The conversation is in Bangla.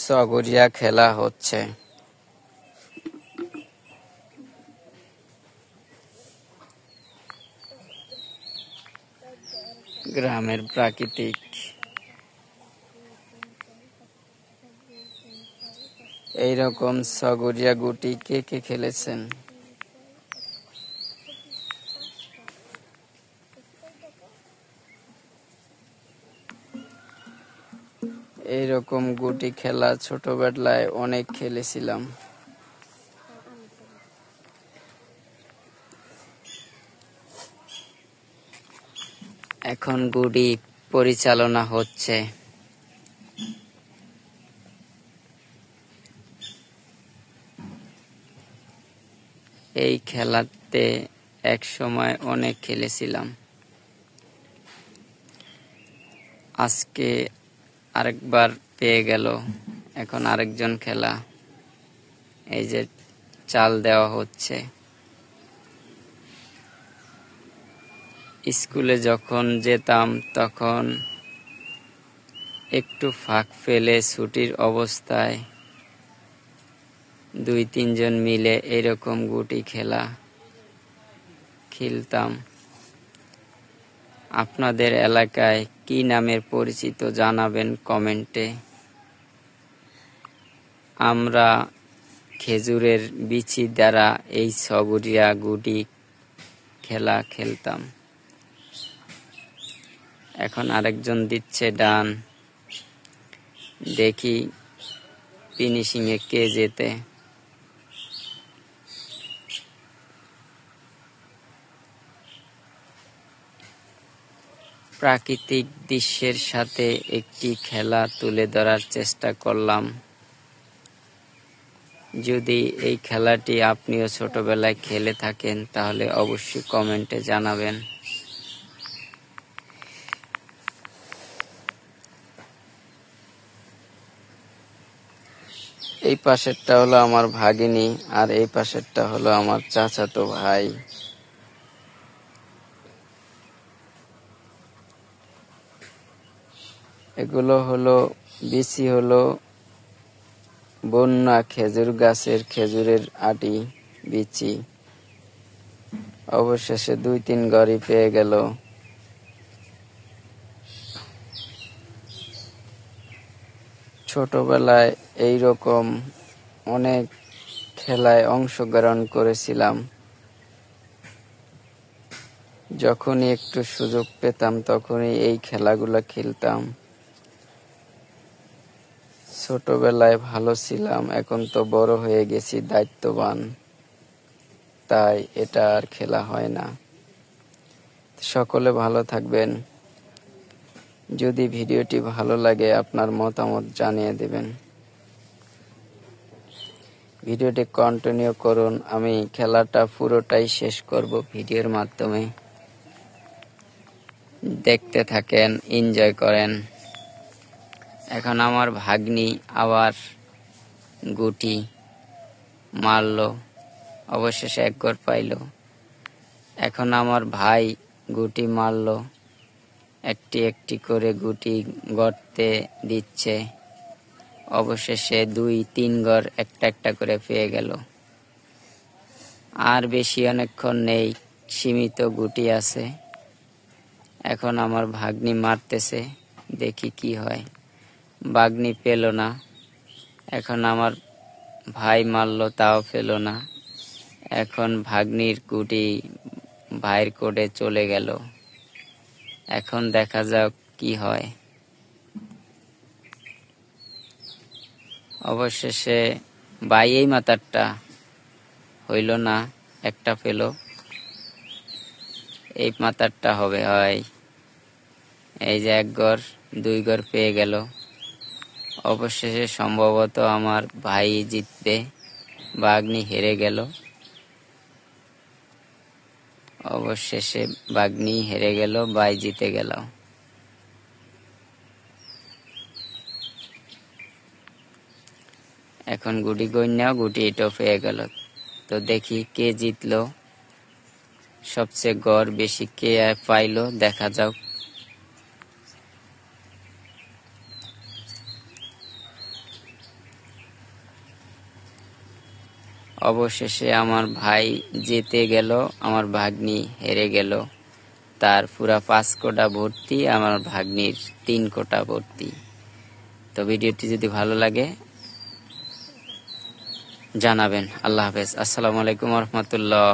সগরিয়া খেলা হচ্ছে। গ্রামের প্রাকৃতিক এইরকম সগরিয়া গুটি কে কে খেলেছেন? এইরকম গুটি খেলা ছোটবেলায় অনেক খেলেছিলাম। এখন গুটি পরিচালনা হচ্ছে। এই খেলাতে এক সময় অনেক খেলেছিলাম। আজকে আরেকবার পেয়ে গেল। এখন আরেকজন খেলা। এই যে চাল দেওয়া হচ্ছে। স্কুলে যখন যেতাম তখন একটু ফাঁক ফেলে ছুটির অবস্থায় 2-3 জন মিলে এরকম গুটি খেলা খেলতাম। আপনাদের এলাকায় কি নামের পরিচিত জানাবেন কমেন্টে। আমরা খেজুরের বিচি দ্বারা এই সগরিয়া গুটি খেলা খেলতাম। এখন আরেকজন দিচ্ছে ডান। দেখি ফিনিশিংয়ে কে জেতে। প্রাকৃতিক দৃশ্যের সাথে একটি খেলা তুলে ধরার চেষ্টা করলাম। যদি এই খেলাটি আপনিও ছোটবেলায় খেলে থাকেন তাহলে অবশ্যই কমেন্টে জানাবেন। এই পাশেরটা হলো আমার ভাগিনী আর এই পাশেরটা হলো আমার চাচাতো ভাই। এগুলো হলো বিচি, হলো বন্যা খেজুর গাছের খেজুরের আটি বিচি। অবশেষে 2-3 ঘরই পেয়ে গেল। ছোটবেলায় এইরকম অনেক খেলায় অংশগ্রহণ করেছিলাম। যখনই একটু সুযোগ পেতাম তখনই এই খেলাগুলো খেলতাম। ছোটবেলায় ভালো ছিলাম, এখন তো বড় হয়ে গেছি, দায়িত্ববান, তাই এটা আর খেলা হয় না। সকলে ভালো থাকবেন। যদি ভিডিওটি ভালো লাগে আপনার মতামত জানিয়ে দেবেন। ভিডিওটি কন্টিনিউ করুন। আমি খেলাটা পুরোটাই শেষ করব ভিডিওর মাধ্যমে। দেখতে থাকেন, এনজয় করেন। এখন আমার ভাগ্নি আবার গুটি মারলো, অবশেষে 1 ঘর পাইল। এখন আমার ভাই গুটি মারলো, একটি একটি করে গুটি গর্তে দিচ্ছে। অবশেষে 2-3 ঘর একটা একটা করে পেয়ে গেল। আর বেশি অনেকক্ষণ নেই, সীমিত গুটি আছে। এখন আমার ভাগ্নি মারতেছে, দেখি কি হয়। ভাগ্নি পেল না। এখন আমার ভাই মারলো, তাও পেল না। এখন ভাগ্নির গুটি ভাইয়ের কোডে চলে গেল। এখন দেখা যাক কি হয়। অবশেষে ভাই এই মাথারটা হইল না, একটা পেল। এই মাথারটা হবে হয়। এই যে 1 ঘর 2 ঘর পেয়ে গেল। অবশেষে সম্ভবত আমার ভাই জিতবে, ভাগ্নি হেরে গেল। অবশেষে ভাগ্নি হেরে গেল, ভাই জিতে গেল। এখন গুটি গইন্যা গুটি এটাও পেয়ে গেল। তো দেখি কে জিতলো, সবচেয়ে গড় বেশি কে পাইলো, দেখা যাক। অবশেষে আমার ভাই জিতে গেল, আমার ভাগ্নি হেরে গেল। তার পুরা 5 কোটা ভর্তি, আমার ভাগ্নির 3 কোটা ভর্তি। তো ভিডিওটি যদি ভালো লাগে জানাবেন। আল্লাহ হাফেজ। আসসালামু আলাইকুম ওয়া রাহমাতুল্লাহ।